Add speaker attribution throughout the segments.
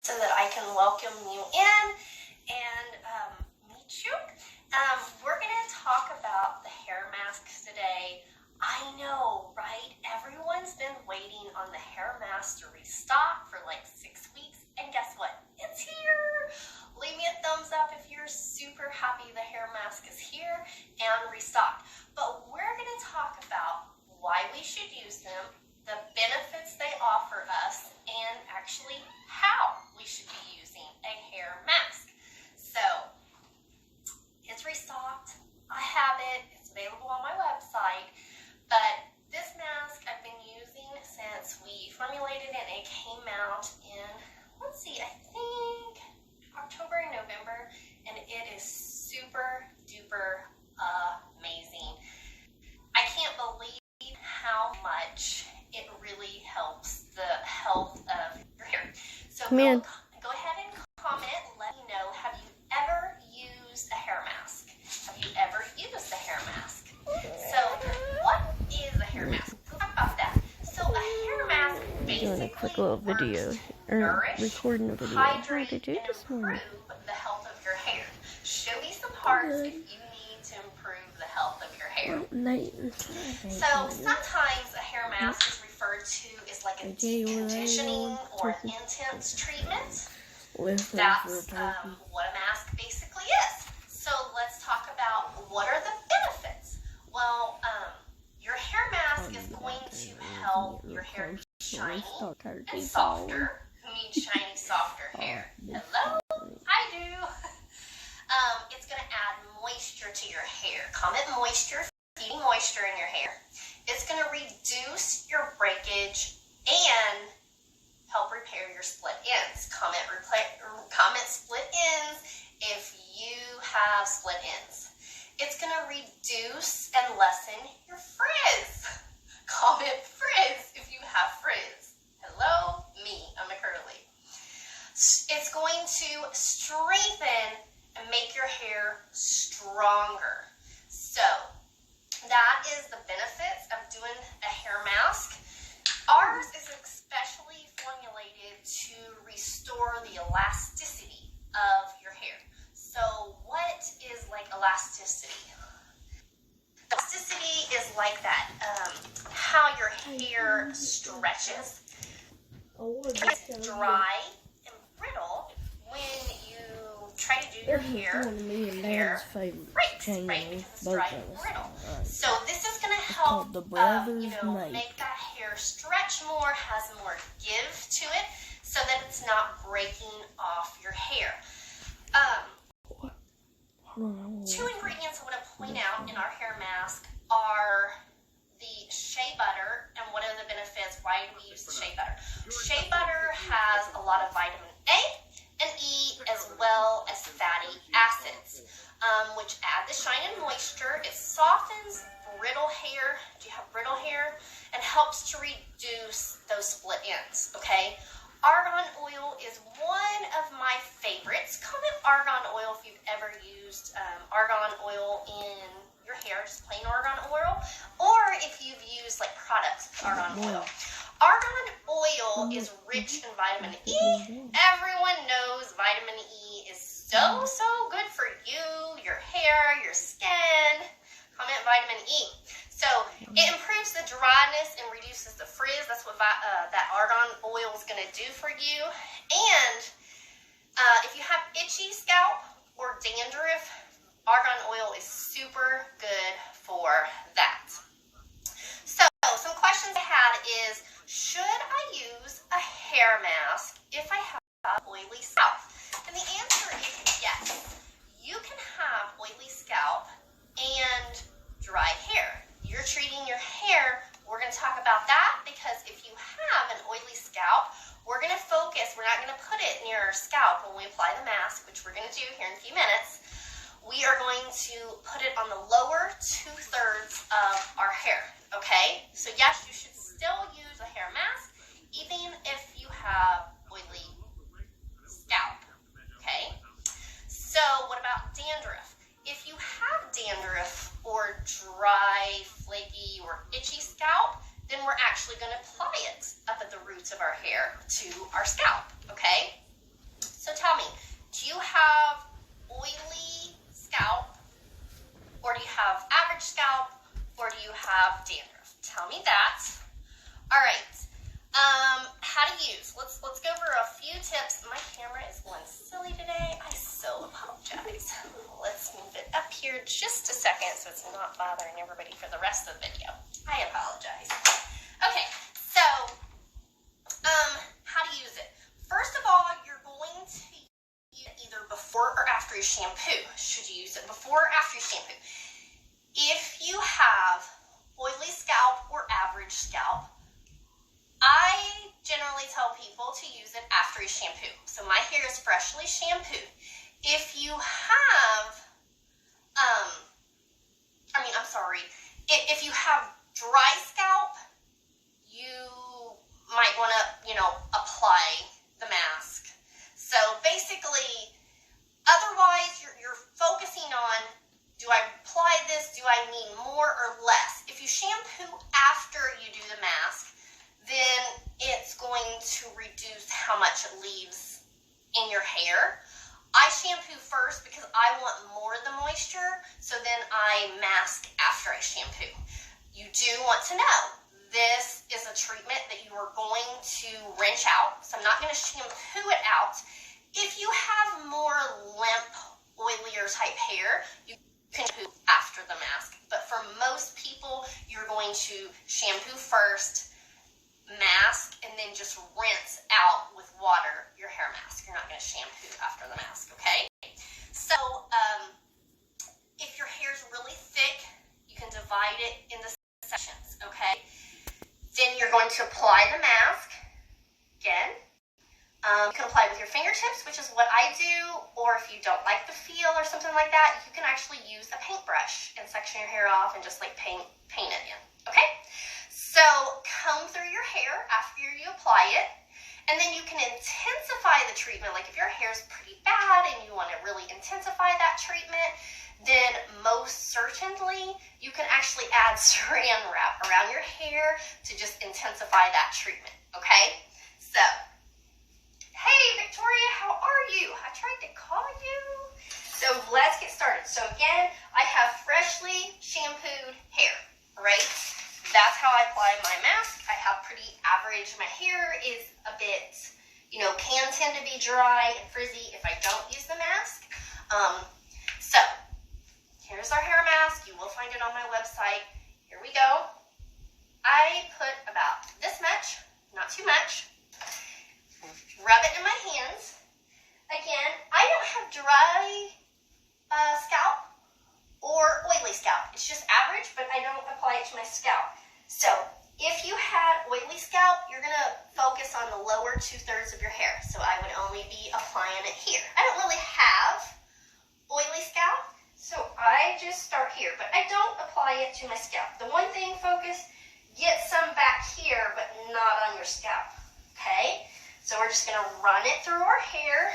Speaker 1: so that I can welcome you in and meet you. We're going to talk about the hair masks today. I know, right? Everyone's been waiting on the hair mask to restock for like 6 weeks, and guess what? It's here! Leave me a thumbs up if you're super happy the hair mask is here and restocked. But we're going to talk about why we should use them, the benefits they offer us, and actually how we should be using a hair mask. So, it's restocked. I have it. It's available on my website. But this mask I've been using since we formulated it, and it came out in, let's see, I think October and November, and it is super duper amazing. I can't believe how much it really helps the health of your hair. So go ahead and comment, let me know, have you ever used a hair mask? Have you ever used a hair mask? So what is a hair mask? Let's talk about that. So a hair mask basically
Speaker 2: doing a quick little video, or recording a video.
Speaker 1: Hydrate, and improve the health of your hair. Show me some parts if you need to improve the health of your hair. So sometimes a hair mask is referred to as like a deep conditioning or intense treatment. That's what a mask basically is. So let's talk about what are the benefits. Well, your hair mask is going to help your hair be shiny and softer. Who needs shiny, softer hair? Hello? I do. It's going to add moisture to your hair. Comment moisture, feeding moisture in your hair. It's going to reduce your breakage and help repair your split ends. Comment split ends if you have split ends. It's going to reduce and lessen your frizz. Comment frizz if you have frizz. Hello? Me. I'm a curly. It's going to strengthen and make your hair stronger. So, that is the benefits of doing a hair mask. Ours is especially formulated to restore the elasticity of your hair. So what is like elasticity? Elasticity is like that, how your hair stretches. It's dry and brittle when you try to do your hair breaks, right? Because it's dry and brittle. So this is going to help, make that hair stretch more, has more give to it, so that it's not breaking off your hair. Two ingredients I want to point out in our hair mask are the shea butter, and what are the benefits? Why do we use the shea butter? Shea butter has a lot of vitamin A and E, as well as fatty acids, which add the shine and moisture. It softens brittle hair. Do you have brittle hair? And helps to reduce those split ends, okay? Argan oil is one of my favorites. Comment argan oil if you've ever used argan oil in your hair, just plain argan oil, or if you've used like products with argan oil. Argan oil is rich in vitamin E. Everyone knows vitamin E is so good for you, your hair, your skin. Comment vitamin E. So it improves the dryness and reduces the frizz. That's what that argan oil is going to do for you. And if you have itchy scalp or dandruff, argan oil is super good for that. So some questions I had is, should I use a hair mask if I have oily scalp? And the answer is yes. You can have oily scalp and dry hair. You're treating your hair. We're going to talk about that, because if you have an oily scalp, we're going to focus. We're not going to put it near our scalp when we apply the mask, which we're going to do here in a few minutes. We are going to put it on the lower 2/3 of our hair, okay? So yes, you should still use a hair mask, even if you have oily scalp, okay? So what about dandruff? If you have dandruff or dry, flaky, or itchy scalp, then we're actually going to apply it up at the roots of our hair to our scalp, okay? everybody for the rest of the video. I apologize. Okay, so how to use it. First of all, you're going to use it either before or after you shampoo. Should you use it before or after you shampoo? If you have oily scalp or average scalp, I generally tell people to use it after you shampoo. So my hair is freshly shampooed. If you have, if you have dry scalp, you might want to, apply the mask. So basically, otherwise you're focusing on, do I apply this? Do I need more or less? If you shampoo after you do the mask, then it's going to reduce how much it leaves in your hair. I shampoo first because I want more of the moisture, so then I mask after I shampoo. You do want to know, this is a treatment that you are going to rinse out, so I'm not going to shampoo it out. If you have more limp, oilier type hair, you can shampoo after the mask. But for most people, you're going to shampoo first, mask, and then just rinse out with water your hair mask. You're not going to shampoo after the mask, okay? So if your hair is really thick, you can divide it into sections, okay? Then you're going to apply the mask again. You can apply with your fingertips, which is what I do, or if you don't like the feel or something like that, you can actually use a paintbrush and section your hair off and just like paint it in, okay? So comb through your hair after you apply it, and then you can intensify the treatment. Like if your hair is pretty bad and you want to really intensify that treatment, then most certainly you can actually add saran wrap around your hair to just intensify that treatment, okay? So, hey Victoria, how are you? I tried to call you. So let's get started. So again, I have freshly shampooed hair, right? That's how I apply my mask. I have pretty average. My hair is a bit, can tend to be dry and frizzy if I don't use the mask. So here's our hair mask. You will find it on my website. Here we go. I put about this much, not too much. Rub it in my hands. Again, I don't have dry scalp or oily scalp. It's just average, but I don't apply it to my scalp. So if you had oily scalp, you're going to focus on the lower 2/3 of your hair. So I would only be applying it here. I don't really have oily scalp, so I just start here, but I don't apply it to my scalp. The one thing, focus, get some back here, but not on your scalp, okay? So we're just going to run it through our hair,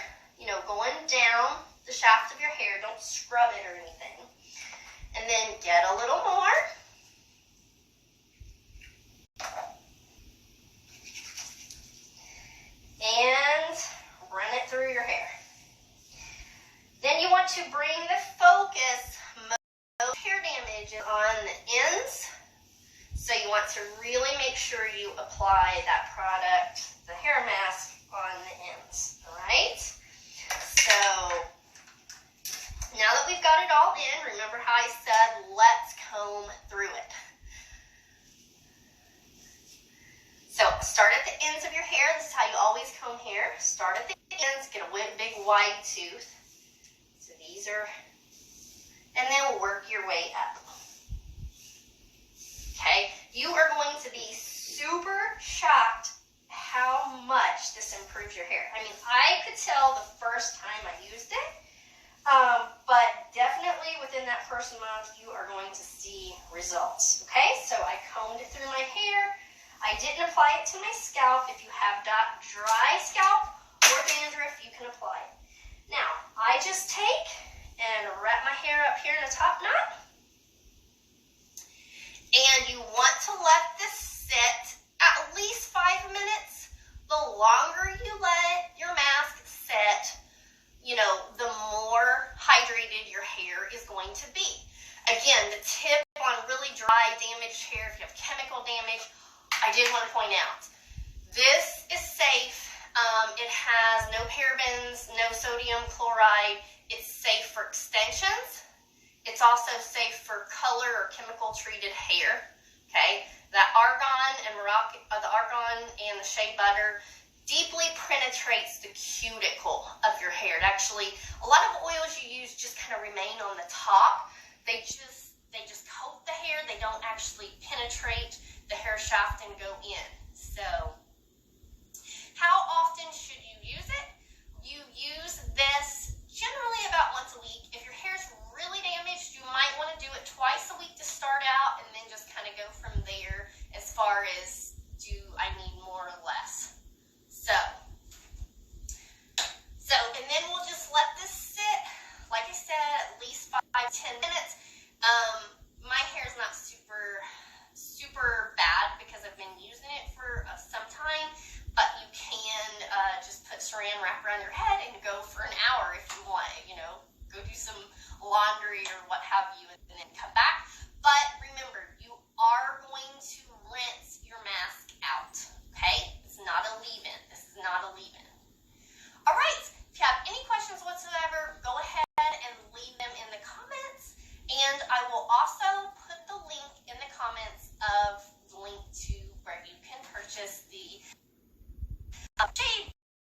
Speaker 1: going down the shaft of your hair. Don't scrub it or anything. And then get a little more. And run it through your hair. Then you want to bring the focus, most hair damage is on the ends. So you want to really make sure you apply that product, the hair mask, on the ends, all right? So now that we've got it all in, remember how I said, let's comb through it. So start at the ends of your hair. This is how you always comb hair. Start at the ends, get a big wide tooth. So these are, and then work your way up. Okay, you are going to be super shocked how much this improves your hair. I mean, I could tell the first time I used it, but definitely within that first month, you are going to see results. Okay, so I combed it through my hair. I didn't apply it to my scalp. If you have dry scalp or dandruff, you can apply it. Now, I just take and wrap my hair up here in a top knot. And you want to let this sit at least 5 minutes. The longer you let your mask sit, the more hydrated your hair is going to be. Again, the tip on really dry, damaged hair, if you have chemical damage, I did want to point out, this is safe. It has no parabens, no sodium chloride. It's safe for extensions. It's also safe for color or chemical treated hair. Okay, the argan and the shea butter deeply penetrates the cuticle of your hair. It actually, a lot of oils you use just kind of remain on the top. They just coat the hair. They don't actually penetrate the hair shaft and go in. So, how often should